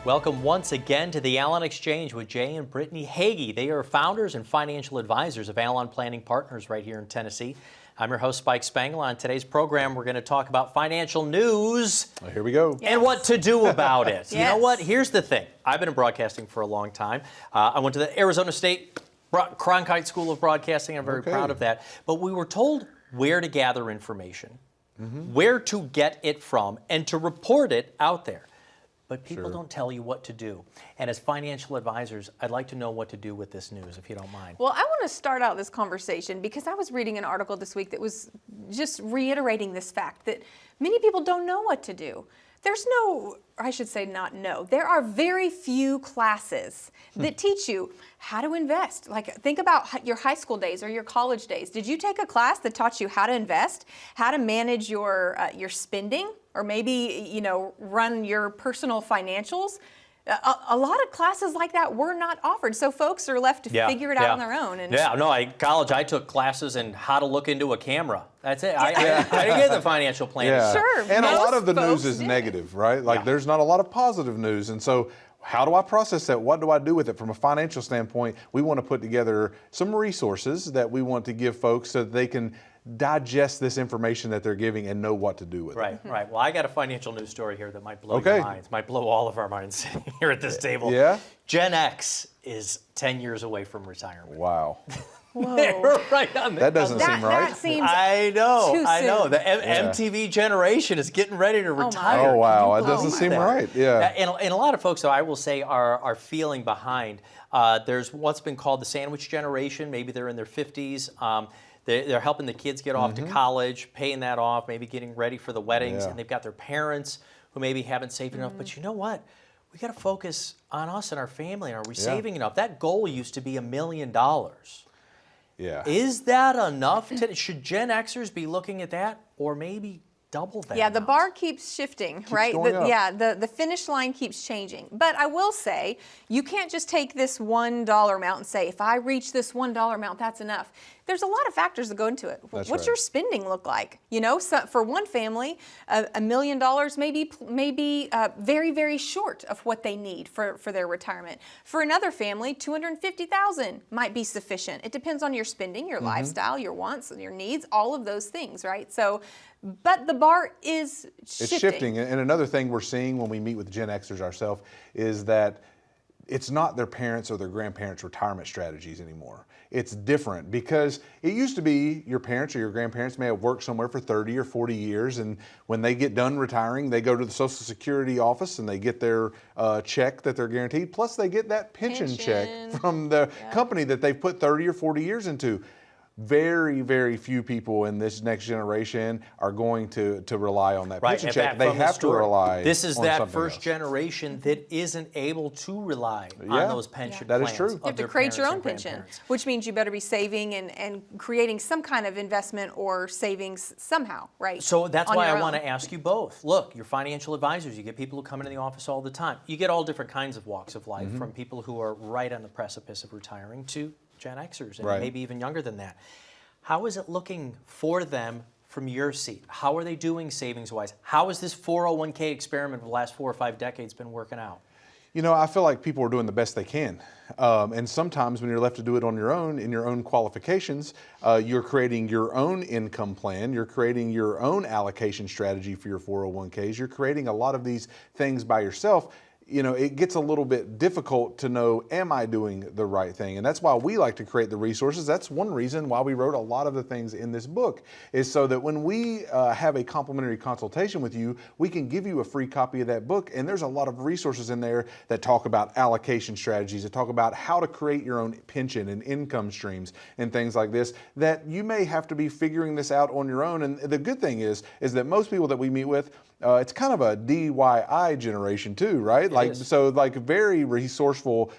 Welcome once again to the Allon Exchange with Jay and Brittany Hagee. They are founders and financial advisors of Allon Planning Partners right here in Tennessee. I'm your host, Spike Spangler. On today's program, we're going to talk about financial news. Well, here we go. And what to do about it. Yes. You know what? Here's the thing. I've been in broadcasting for a long time. I went to the Arizona State Cronkite School of Broadcasting. I'm very proud of that. But we were told where to gather information, where to get it from, and to report it out there. But people don't tell you what to do. And as financial advisors, I'd like to know what to do with this news, if you don't mind. Well, I want to start out this conversation because I was reading an article this week that was just reiterating this fact that many people don't know what to do. There's no, or I should say not know, there are very few classes that teach you how to invest. Like, think about your high school days or your college days. Did you take a class that taught you how to invest, how to manage your spending, or maybe, you know, run your personal financials? A lot of classes like that were not offered, so folks are left to figure it out on their own. And College, I took classes in how to look into a camera. That's it. I didn't get the financial plan. Yeah. Sure. And a lot of the news folks is did. negative, right? Like there's not a lot of positive news. And so how do I process that? What do I do with it? From a financial standpoint, we want to put together some resources that we want to give folks so that they can digest this information that they're giving and know what to do with it. Right. Well, I got a financial news story here that might blow your minds, might blow all of our minds sitting here at this table. Yeah? Gen X is 10 years away from retirement. Wow. Whoa. Right on there. That doesn't seem right. That seems I know. too I know. soon. The MTV generation is getting ready to retire. Oh, wow. Can you That doesn't believe seem that? right. Yeah. And a lot of folks, though, I will say, are feeling behind. There's what's been called the sandwich generation. Maybe they're in their 50s. They're helping the kids get off to college, paying that off, maybe getting ready for the weddings, and they've got their parents who maybe haven't saved enough. But you know what? We got to focus on us and our family. Are we saving enough? That goal used to be $1 million. Yeah. Is that enough? Should Gen Xers be looking at that, or maybe double that? Yeah, the amount? bar keeps shifting, right? going up. The finish line keeps changing. But I will say, you can't just take this $1 amount and say, if I reach this $1 amount, that's enough. There's a lot of factors that go into it. That's What's right. your spending look like? You know, so for one family, $1 million may be very, very short of what they need for their retirement. For another family, $250,000 might be sufficient. It depends on your spending, your lifestyle, your wants, and your needs, all of those things, right? So, but the bar is shifting. It's shifting. And another thing we're seeing when we meet with Gen Xers ourselves is that it's not their parents' or their grandparents' retirement strategies anymore. It's different because it used to be your parents or your grandparents may have worked somewhere for 30 or 40 years, and when they get done retiring, they go to the Social Security office and they get their check that they're guaranteed, plus they get that pension check from the company that they've put 30 or 40 years into. Very, very few people in this next generation are going to rely on that pension check. They have to rely. This is on that something first else. generation that isn't able to rely on those pension that plans. is true. You have to create your own pension, which means you better be saving and creating some kind of investment or savings somehow, right? So that's on why your I want own. to ask you both. Look, you're financial advisors. You get people who come into the office all the time. You get all different kinds of walks of life, from people who are right on the precipice of retiring to Gen Xers, and maybe even younger than that. How is it looking for them from your seat? How are they doing savings-wise? How has this 401k experiment of the last 4 or 5 decades been working out? You know, I feel like people are doing the best they can. And sometimes when you're left to do it on your own, in your own qualifications, you're creating your own income plan, you're creating your own allocation strategy for your 401ks, you're creating a lot of these things by yourself. You know, it gets a little bit difficult to know, am I doing the right thing? And that's why we like to create the resources. That's one reason why we wrote a lot of the things in this book, is so that when we have a complimentary consultation with you, we can give you a free copy of that book. And there's a lot of resources in there that talk about allocation strategies, that talk about how to create your own pension and income streams and things like this, that you may have to be figuring this out on your own. And the good thing is that most people that we meet with, it's kind of a DIY generation too, right? Like very resourceful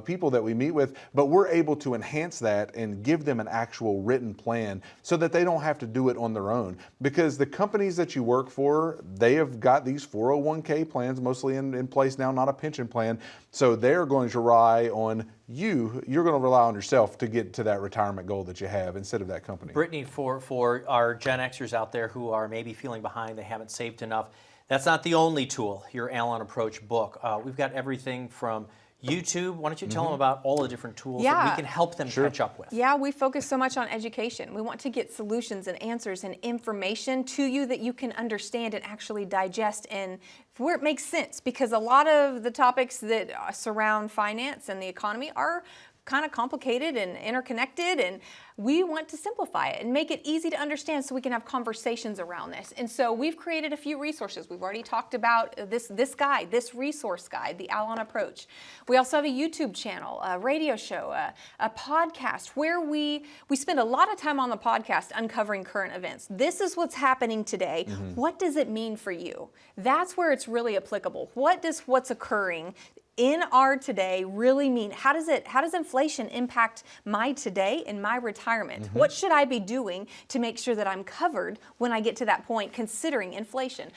people that we meet with, but we're able to enhance that and give them an actual written plan so that they don't have to do it on their own. Because the companies that you work for, they have got these 401k plans mostly in place now, not a pension plan. So they're going to rely on you. You're going to rely on yourself to get to that retirement goal that you have instead of that company. Brittany, for our Gen Xers out there who are maybe feeling behind, they haven't saved enough, That's not the only tool, your Allon Approach book. We've got everything from YouTube. Why don't you tell them about all the different tools that we can help them catch up with? Yeah, we focus so much on education. We want to get solutions and answers and information to you that you can understand and actually digest and where it makes sense, because a lot of the topics that surround finance and the economy are kind of complicated and interconnected, and we want to simplify it and make it easy to understand so we can have conversations around this. And so we've created a few resources. We've already talked about this guide, this resource guide, the Allon Approach. We also have a YouTube channel, a radio show, a podcast where we spend a lot of time on the podcast uncovering current events. This is what's happening today. What does it mean for you? That's where it's really applicable. What does what's occurring in our today really mean? How does inflation impact my today and my retirement? What should I be doing to make sure that I'm covered when I get to that point, considering inflation?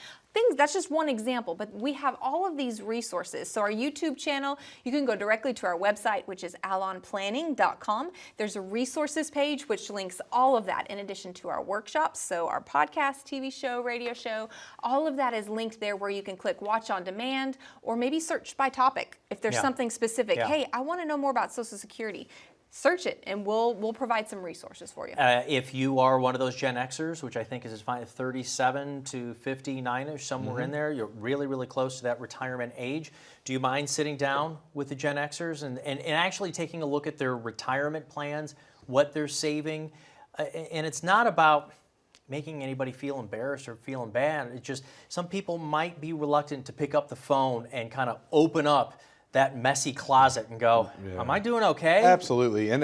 That's just one example, but we have all of these resources. So our YouTube channel, you can go directly to our website, which is allonplanning.com. There's a resources page which links all of that in addition to our workshops. So our podcast, TV show, radio show, all of that is linked there where you can click watch on demand or maybe search by topic. If there's something specific, hey, I want to know more about Social Security. Search it, and we'll provide some resources for you. If you are one of those Gen Xers, which I think is 37 to 59ish, somewhere in there, you're really, really close to that retirement age. Do you mind sitting down with the Gen Xers and actually taking a look at their retirement plans, what they're saving? And it's not about making anybody feel embarrassed or feeling bad. It's just some people might be reluctant to pick up the phone and kind of open up that messy closet and go, am I doing okay? Absolutely. And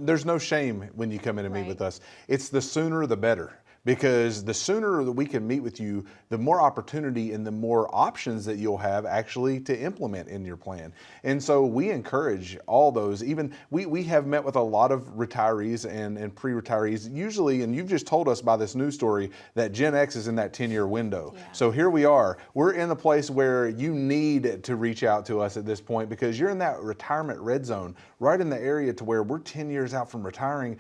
there's no shame when you come in and meet with us. It's the sooner the better. Because the sooner that we can meet with you, the more opportunity and the more options that you'll have actually to implement in your plan. And so we encourage all those. Even we have met with a lot of retirees and pre-retirees usually, and you've just told us by this news story that Gen X is in that 10-year window. So here we are. We're in a place where you need to reach out to us at this point because you're in that retirement red zone, right in the area to where we're 10 years out from retiring.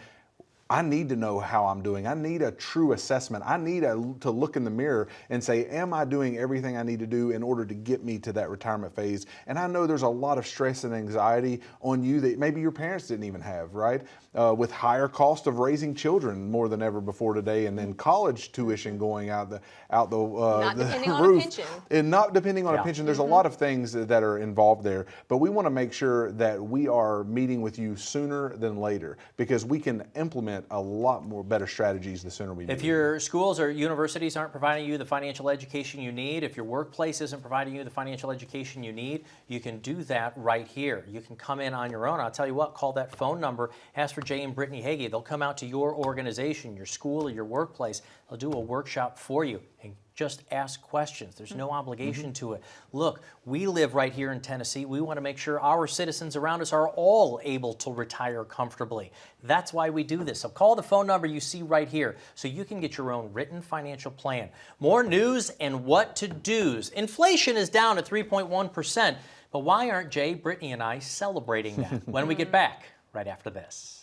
I need to know how I'm doing. I need a true assessment. I need to look in the mirror and say, am I doing everything I need to do in order to get me to that retirement phase? And I know there's a lot of stress and anxiety on you that maybe your parents didn't even have, right? With higher cost of raising children more than ever before today, and then college tuition going out the Not depending on roof. a pension. And not depending on a pension. There's a lot of things that are involved there. But we want to make sure that we are meeting with you sooner than later because we can implement a lot more better strategies the sooner we meet. If your schools or universities aren't providing you the financial education you need, if your workplace isn't providing you the financial education you need, you can do that right here. You can come in on your own. I'll tell you what, call that phone number, ask for Jay and Brittany Hagee. They'll come out to your organization, your school, or your workplace. They'll do a workshop for you and just ask questions. There's no obligation to it. Look, we live right here in Tennessee. We want to make sure our citizens around us are all able to retire comfortably. That's why we do this. So call the phone number you see right here so you can get your own written financial plan. More news and what to do's. Inflation is down at 3.1%, but why aren't Jay, Brittany, and I celebrating that when we get back right after this?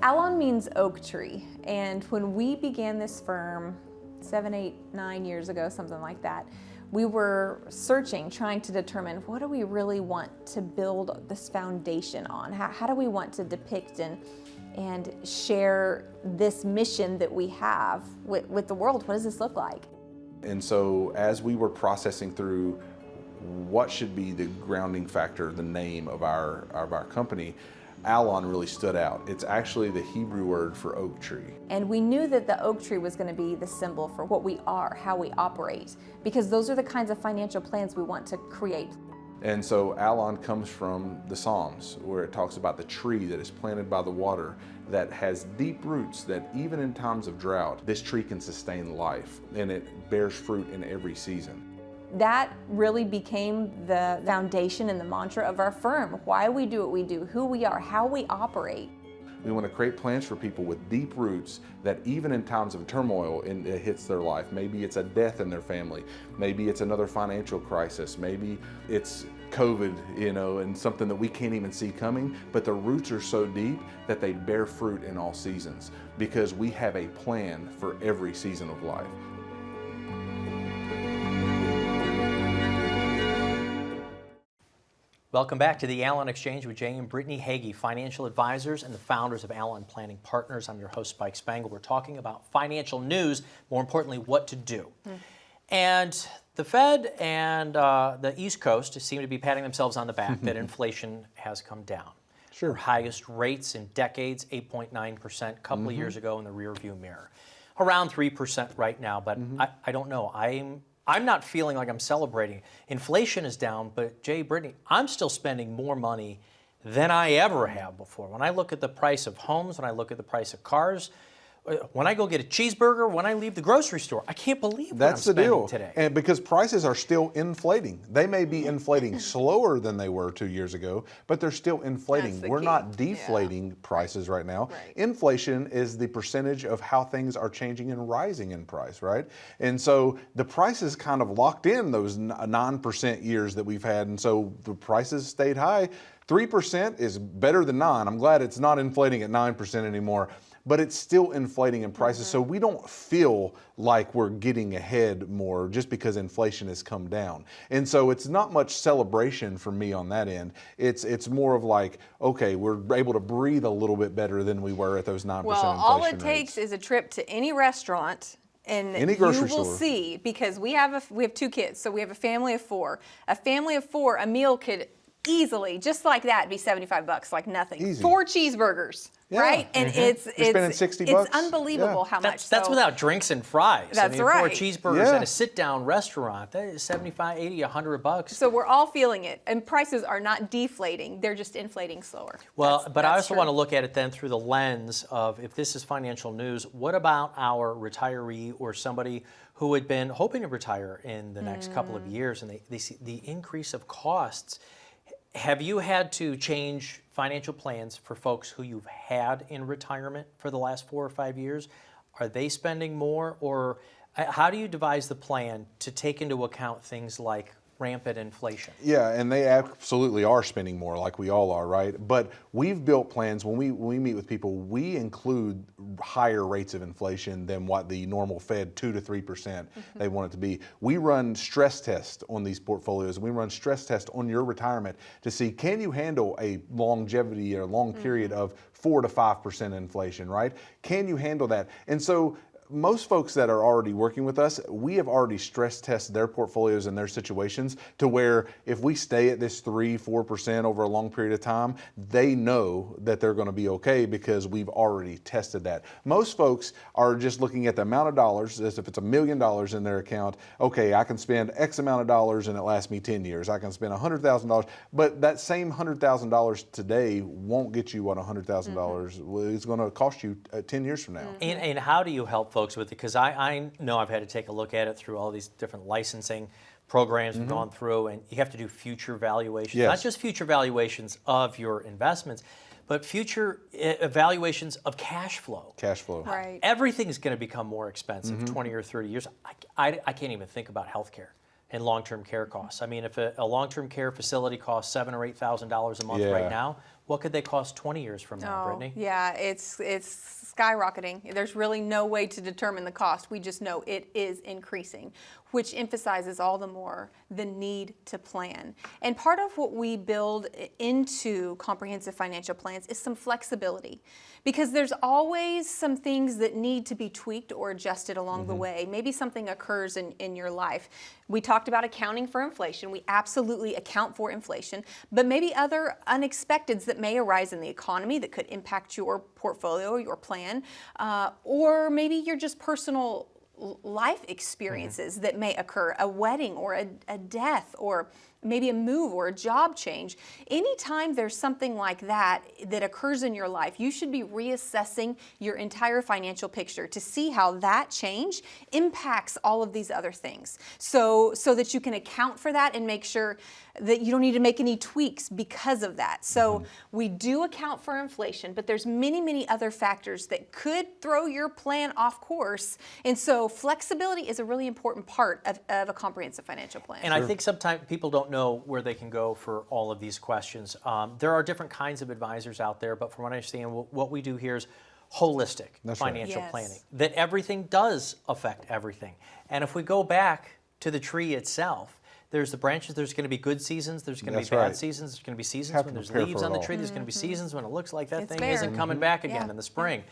Allon means oak tree, and when we began this firm 7, 8, 9 years ago, something like that, we were searching, trying to determine what do we really want to build this foundation on? How do we want to depict and share this mission that we have with the world? What does this look like? And so as we were processing through what should be the grounding factor, the name of our company, Allon really stood out. It's actually the Hebrew word for oak tree. And we knew that the oak tree was going to be the symbol for what we are, how we operate, because those are the kinds of financial plans we want to create. And so Allon comes from the Psalms, where it talks about the tree that is planted by the water, that has deep roots, that even in times of drought, this tree can sustain life, and it bears fruit in every season. That really became the foundation and the mantra of our firm. Why we do what we do, who we are, how we operate. We want to create plans for people with deep roots that even in times of turmoil it hits their life. Maybe it's a death in their family. Maybe it's another financial crisis. Maybe it's COVID, and something that we can't even see coming, but the roots are so deep that they bear fruit in all seasons because we have a plan for every season of life. Welcome back to the Allon Exchange with Jay and Brittany Hagee, financial advisors and the founders of Allon Planning Partners. I'm your host, Spike Spangle. We're talking about financial news, more importantly, what to do. And the Fed and the East Coast seem to be patting themselves on the back that inflation has come down. Sure. Our highest rates in decades, 8.9% a couple of years ago in the rearview mirror. Around 3% right now, but I don't know. I'm not feeling like I'm celebrating. Inflation is down, but Jay, Brittany, I'm still spending more money than I ever have before. When I look at the price of homes, when I look at the price of cars, when I go get a cheeseburger, when I leave the grocery store, I can't believe what That's I'm the spending deal. today. And because prices are still inflating. They may be inflating slower than they were 2 years ago, but they're still inflating. That's the We're key. not deflating prices right now. Right. Inflation is the percentage of how things are changing and rising in price, right? And so the prices kind of locked in those 9% years that we've had, and so the prices stayed high. 3% is better than 9. I'm glad it's not inflating at 9% anymore. But it's still inflating in prices. So we don't feel like we're getting ahead more just because inflation has come down. And so it's not much celebration for me on that end. It's more of like, okay, we're able to breathe a little bit better than we were at those 9% Well, inflation all it rates. takes is a trip to any restaurant and Any you grocery will store. see, because we have 2 kids, so we have a family of 4. A family of 4, a meal could easily, just like that, be $75, like nothing. Easy. 4 cheeseburgers, Yeah. right? And You're spending $60 bucks? It's unbelievable Yeah. how much. That's So- without drinks and fries. That's 4 right. cheeseburgers Yeah. at a sit-down restaurant, that is 75, 80, $100. So we're all feeling it, and prices are not deflating; they're just inflating slower. Well, but I that's also true. want to look at it then through the lens of, if this is financial news, what about our retiree or somebody who had been hoping to retire in the next couple of years, and they see the increase of costs? Have you had to change financial plans for folks who you've had in retirement for the last 4 or 5 years? Are they spending more, or how do you devise the plan to take into account things like rampant inflation? Yeah, and they absolutely are spending more, like we all are, right? But we've built plans. When we meet with people, we include higher rates of inflation than what the normal Fed 2 to 3% they want it to be. We run stress tests on these portfolios. We run stress tests on your retirement to see, can you handle a longevity or long period of 4 to 5% inflation, right? Can you handle that? And so most folks that are already working with us, we have already stress tested their portfolios and their situations to where if we stay at this 3-4% over a long period of time, they know that they're going to be okay because we've already tested that. Most folks are just looking at the amount of dollars, as if it's $1 million in their account. Okay, I can spend X amount of dollars and it lasts me 10 years. I can spend $100,000, but that same $100,000 today won't get you what $100,000 is going to cost you 10 years from now. And how do you help folks with it? Because I know I've had to take a look at it through all these different licensing programs we've gone through, and you have to do future valuations, Yes. not just future valuations of your investments, but future evaluations of cash flow. Cash flow. Right. Everything's going to become more expensive 20 or 30 years. I can't even think about healthcare and long-term care costs. I mean, if a long-term care facility costs $7,000 or $8,000 a month Yeah. right now, what could they cost 20 years from now, Oh, Brittany? yeah, it's skyrocketing. There's really no way to determine the cost. We just know it is increasing, which emphasizes all the more the need to plan. And part of what we build into comprehensive financial plans is some flexibility, because there's always some things that need to be tweaked or adjusted along the way. Maybe something occurs in your life. We talked about accounting for inflation. We absolutely account for inflation, but maybe other unexpecteds that may arise in the economy that could impact your portfolio or your plan, or maybe your just personal life experiences that may occur, a wedding or a death or maybe a move or a job change. Anytime there's something like that that occurs in your life, you should be reassessing your entire financial picture to see how that change impacts all of these other things. So that you can account for that and make sure that you don't need to make any tweaks because of that. So we do account for inflation, but there's many, many other factors that could throw your plan off course. And so flexibility is a really important part of a comprehensive financial plan. And I think sometimes people don't know where they can go for all of these questions. There are different kinds of advisors out there, but from what I understand, what we do here is holistic financial planning, that everything does affect everything. And if we go back to the tree itself, there's the branches, there's going to be good seasons, there's going to be bad seasons, there's going to be seasons when there's leaves on the tree, there's going to be seasons when it looks like that thing isn't coming back again in the spring.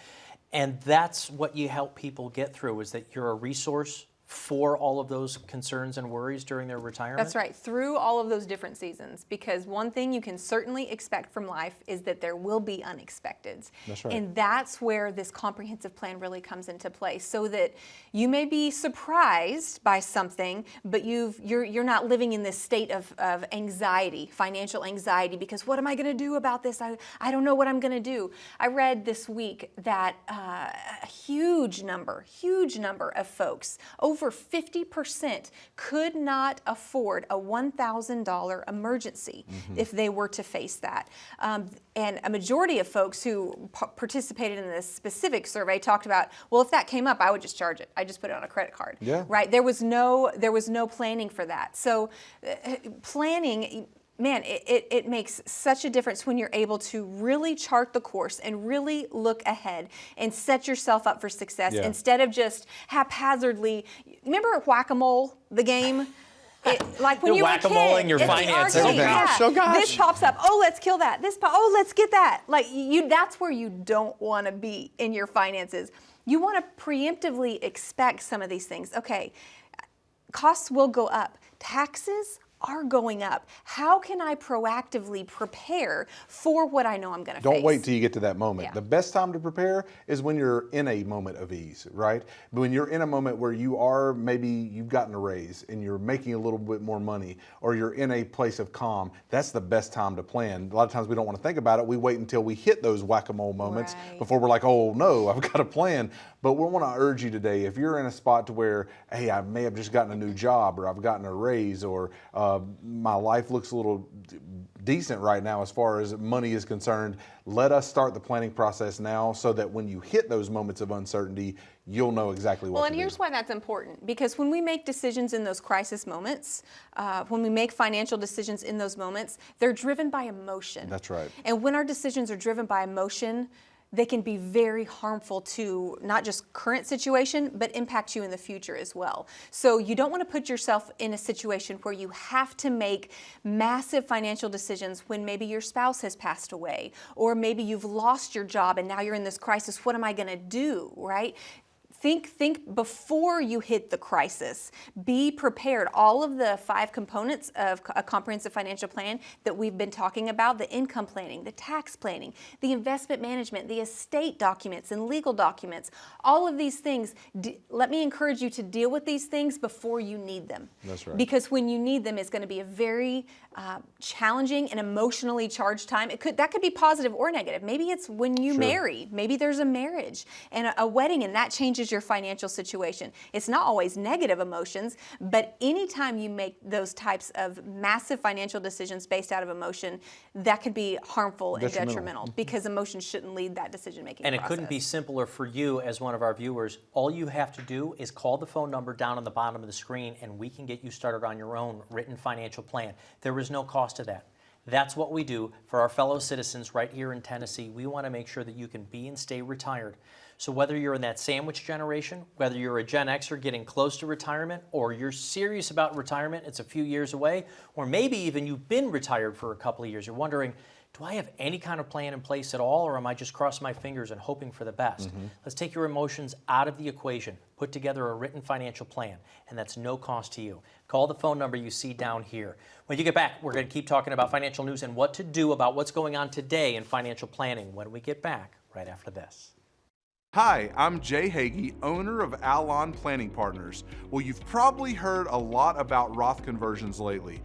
And that's what you help people get through, is that you're a resource for all of those concerns and worries during their retirement? That's right, through all of those different seasons, because one thing you can certainly expect from life is that there will be unexpecteds. That's right. And that's where this comprehensive plan really comes into play, so that you may be surprised by something, but you're not living in this state of anxiety, financial anxiety, because what am I going to do about this? I don't know what I'm going to do. I read this week that a huge number of folks, over 50%, could not afford a $1,000 emergency if they were to face that. And a majority of folks who participated in this specific survey talked about, well, if that came up, I would just charge it. I just put it on a credit card. Yeah. Right? There was no planning for that. So planning, man, it makes such a difference when you're able to really chart the course and really look ahead and set yourself up for success instead of just haphazardly. Remember Whack-A-Mole, the game? Like when you were a kid, your finances. Oh gosh. This pops up. Oh, let's kill that. Oh, let's get that. Like that's where you don't want to be in your finances. You want to preemptively expect some of these things. Okay, costs will go up. Taxes are going up. How can I proactively prepare for what I know I'm going to face? Don't wait till you get to that moment. Yeah. The best time to prepare is when you're in a moment of ease, right? When you're in a moment where maybe you've gotten a raise and you're making a little bit more money, or you're in a place of calm, that's the best time to plan. A lot of times we don't want to think about it. We wait until we hit those whack-a-mole moments before we're like, oh no, I've got a plan. But we want to urge you today, if you're in a spot to where, hey, I may have just gotten a new job, or I've gotten a raise, or my life looks a little decent right now as far as money is concerned, let us start the planning process now, so that when you hit those moments of uncertainty, you'll know exactly what to do. Well, and here's why that's important, because when we make decisions in those crisis moments, when we make financial decisions in those moments, they're driven by emotion. That's right. And when our decisions are driven by emotion, they can be very harmful to not just current situation, but impact you in the future as well. So you don't want to put yourself in a situation where you have to make massive financial decisions when maybe your spouse has passed away, or maybe you've lost your job and now you're in this crisis. What am I going to do, right? Think before you hit the crisis. Be prepared. All of the 5 components of a comprehensive financial plan that we've been talking about, the income planning, the tax planning, the investment management, the estate documents and legal documents, all of these things, let me encourage you to deal with these things before you need them. That's right. Because when you need them, it's going to be a very challenging and emotionally charged time. That could be positive or negative. Maybe it's when you marry. Maybe there's a marriage and a wedding, and that changes your financial situation. It's not always negative emotions, but anytime you make those types of massive financial decisions based out of emotion, that could be harmful and detrimental, because emotions shouldn't lead that decision-making process. And it couldn't be simpler for you as one of our viewers. All you have to do is call the phone number down on the bottom of the screen, and we can get you started on your own written financial plan. There is no cost to that. That's what we do for our fellow citizens right here in Tennessee. We want to make sure that you can be and stay retired. So whether you're in that sandwich generation, whether you're a Gen Xer getting close to retirement, or you're serious about retirement, it's a few years away, or maybe even you've been retired for a couple of years, you're wondering, do I have any kind of plan in place at all, or am I just crossing my fingers and hoping for the best? Let's take your emotions out of the equation, put together a written financial plan, and that's no cost to you. Call the phone number you see down here. When you get back, we're going to keep talking about financial news and what to do about what's going on today in financial planning when we get back right after this. Hi, I'm Jay Hagee, owner of Allon Planning Partners. Well, you've probably heard a lot about Roth conversions lately.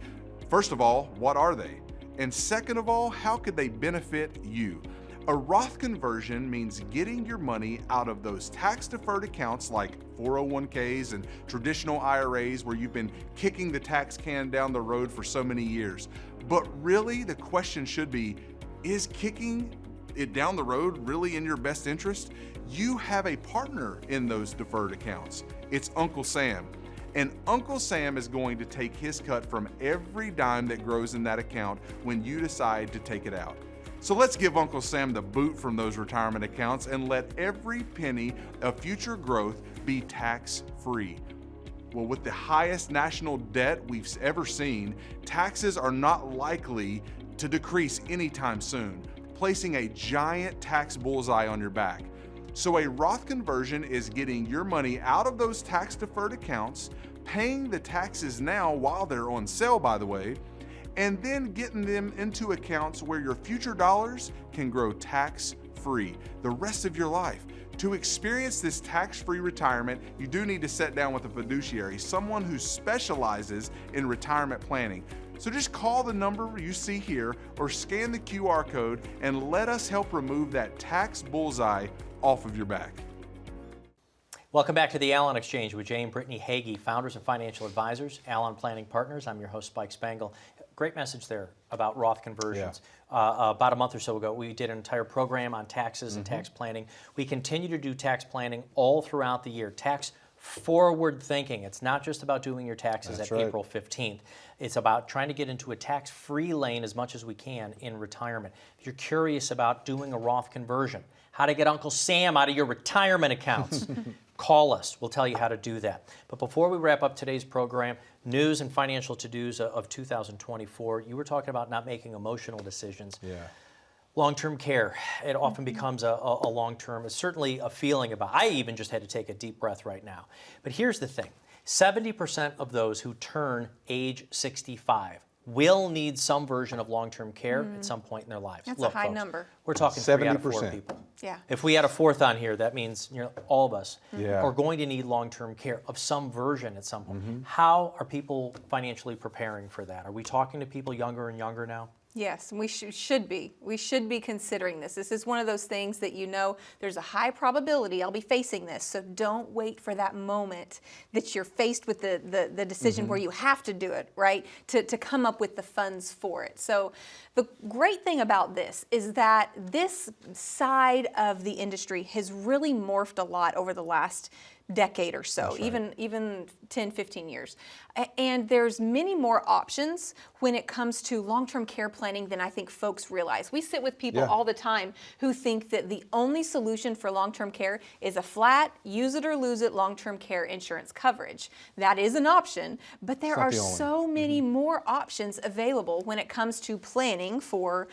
First of all, what are they? And second of all, how could they benefit you? A Roth conversion means getting your money out of those tax-deferred accounts like 401ks and traditional IRAs where you've been kicking the tax can down the road for so many years. But really, the question should be, is kicking it down the road really in your best interest? You have a partner in those deferred accounts. It's Uncle Sam. And Uncle Sam is going to take his cut from every dime that grows in that account when you decide to take it out. So let's give Uncle Sam the boot from those retirement accounts and let every penny of future growth be tax-free. Well, with the highest national debt we've ever seen, taxes are not likely to decrease anytime soon, placing a giant tax bullseye on your back. So a Roth conversion is getting your money out of those tax-deferred accounts, paying the taxes now while they're on sale, by the way, and then getting them into accounts where your future dollars can grow tax-free the rest of your life. To experience this tax-free retirement, you do need to sit down with a fiduciary, someone who specializes in retirement planning. So just call the number you see here or scan the QR code and let us help remove that tax bullseye off of your back. Welcome back to the Allon Exchange with Jay and Brittany Hagee, founders and financial advisors, Allon Planning Partners. I'm your host, Spike Spangle. Great message there about Roth conversions. Yeah. About a month or so ago, we did an entire program on taxes and tax planning. We continue to do tax planning all throughout the year. Tax forward thinking. It's not just about doing your taxes at April 15th. It's about trying to get into a tax-free lane as much as we can in retirement. If you're curious about doing a Roth conversion, how to get Uncle Sam out of your retirement accounts, call us. We'll tell you how to do that. But before we wrap up today's program, news and financial to-dos of 2024, you were talking about not making emotional decisions. Yeah. Long-term care, it often becomes a long-term, it's certainly a feeling about, I even just had to take a deep breath right now. But here's the thing, 70% of those who turn age 65 will need some version of long-term care at some point in their lives. That's Look, a high folks, number. We're talking 3 out of 4 70%. people. Yeah. If we had a fourth on here, that means all of us Yeah. are going to need long-term care of some version at some point. How are people financially preparing for that? Are we talking to people younger and younger now? Yes, and we should be. We should be considering this. This is one of those things that there's a high probability I'll be facing this. So don't wait for that moment that you're faced with the decision where you have to do it, right? To come up with the funds for it. So the great thing about this is that this side of the industry has really morphed a lot over the last decade or so, even 10, 15 years. And there's many more options when it comes to long-term care planning than I think folks realize. We sit with people all the time who think that the only solution for long-term care is a flat, use it or lose it long-term care insurance coverage. That is an option, but there are so many more options available when it comes to planning for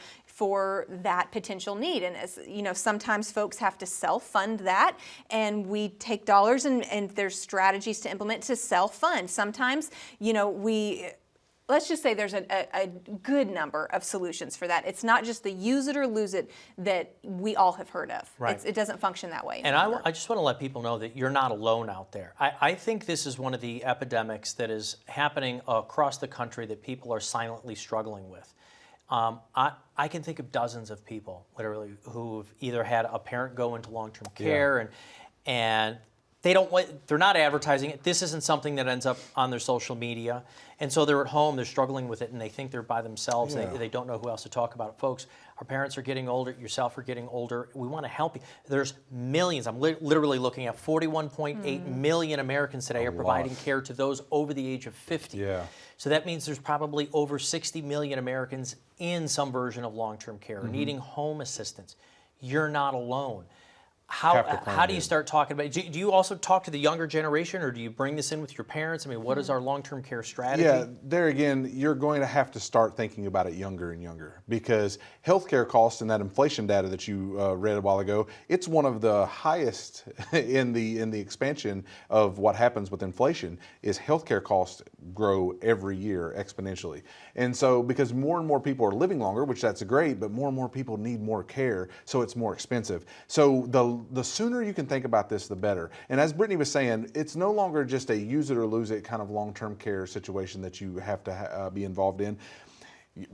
that potential need. And as you know, sometimes folks have to self-fund that, and we take dollars and there's strategies to implement to self-fund. Sometimes, let's just say there's a good number of solutions for that. It's not just the use it or lose it that we all have heard of. Right. It doesn't function that way And anymore. I just want to let people know that you're not alone out there. I think this is one of the epidemics that is happening across the country that people are silently struggling with. I can think of dozens of people, literally, who've either had a parent go into long-term care and they're not advertising it. This isn't something that ends up on their social media. And so they're at home, they're struggling with it, and they think they're by themselves. Yeah. They don't know who else to talk about it. Folks, our parents are getting older, yourself are getting older. We want to help you. There's millions, I'm literally looking at 41.8 million Americans today are providing care to those over the age of 50. Yeah. So that means there's probably over 60 million Americans in some version of long-term care, needing home assistance. You're not alone. How do you start talking about it? Do you also talk to the younger generation, or do you bring this in with your parents? I mean, what is our long-term care strategy? Yeah, there again, you're going to have to start thinking about it younger and younger, because healthcare costs and that inflation data that you read a while ago, it's one of the highest in the expansion of what happens with inflation. Is healthcare costs grow every year exponentially. And so because more and more people are living longer, which that's great, but more and more people need more care, so it's more expensive. So the sooner you can think about this, the better. And as Brittany was saying, it's no longer just a use it or lose it kind of long-term care situation that you have to be involved in.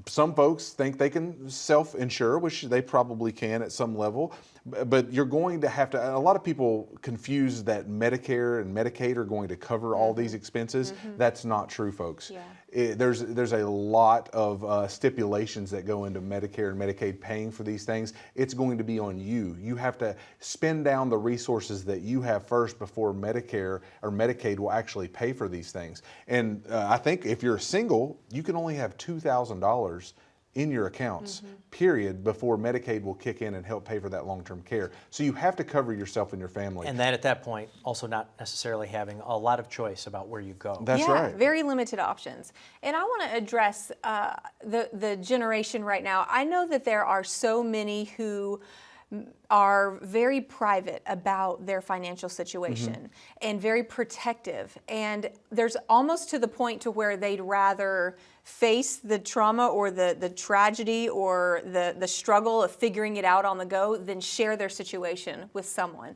Some folks think they can self-insure, which they probably can at some level, but you're going to have to, a lot of people confuse that Medicare and Medicaid are going to cover all these expenses. That's not true, folks. Yeah. There's a lot of stipulations that go into Medicare and Medicaid paying for these things. It's going to be on you. You have to spend down the resources that you have first before Medicare or Medicaid will actually pay for these things. And I think if you're single, you can only have $2,000 in your accounts, period, before Medicaid will kick in and help pay for that long-term care. So you have to cover yourself and your family. And that at that point, also not necessarily having a lot of choice about where you go. That's yeah, right. Very limited options. And I want to address the generation right now. I know that there are so many who are very private about their financial situation and very protective. And there's almost to the point to where they'd rather face the trauma or the tragedy or the struggle of figuring it out on the go than share their situation with someone.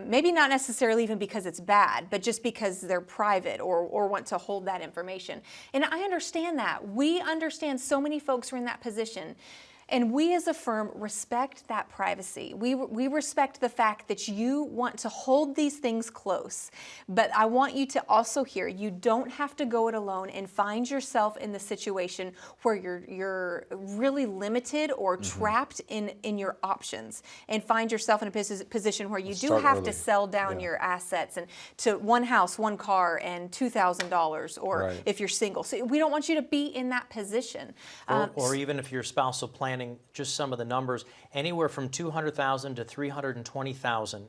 Maybe not necessarily even because it's bad, but just because they're private or want to hold that information. And I understand that. We understand so many folks are in that position. And we as a firm respect that privacy. We respect the fact that you want to hold these things close. But I want you to also hear, you don't have to go it alone and find yourself in the situation where you're really limited or trapped in your options, and find yourself in a position where you do have to sell down your assets and to one house, one car, and $2,000, or if you're single. So we don't want you to be in that position. Or even if your spousal plan, just some of the numbers, anywhere from $200,000 to $320,000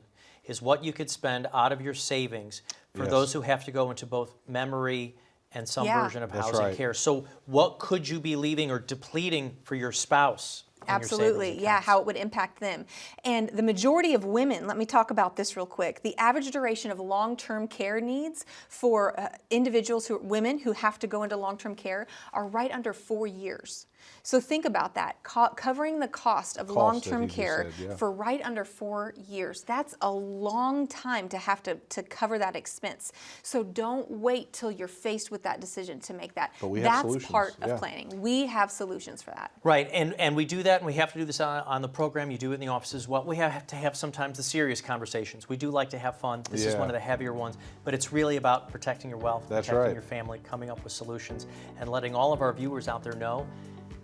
is what you could spend out of your savings for those who have to go into both memory and some version of housing care. So what could you be leaving or depleting for your spouse? Absolutely, yeah, how it would impact them. And the majority of women, let me talk about this real quick. The average duration of long-term care needs for individuals, women who have to go into long-term care, are right under 4 years. So think about that, covering the cost of long-term care for right under 4 years. That's a long time to have to cover that expense. So don't wait till you're faced with that decision to make that. But we have That's solutions. part of planning. We have solutions for that. Right, and we do that, and we have to do this on the program. You do it in the office as well. We have to have sometimes the serious conversations. We do like to have fun. This is one of the heavier ones, but it's really about protecting your wealth, protecting your family, coming up with solutions, and letting all of our viewers out there know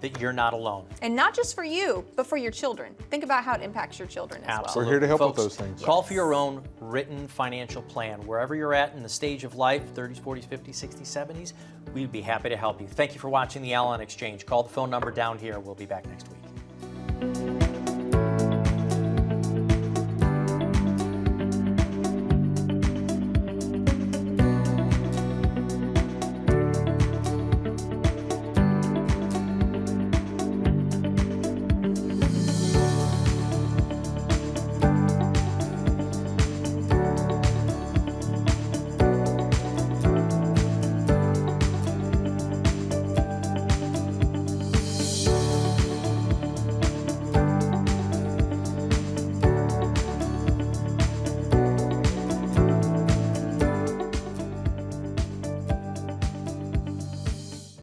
that you're not alone. And not just for you, but for your children. Think about how it impacts your children as well. We're here to help Folks, with those things. Call for your own written financial plan. Wherever you're at in the stage of life, 30s, 40s, 50s, 60s, 70s, we'd be happy to help you. Thank you for watching the Allon Exchange. Call the phone number down here. We'll be back next week.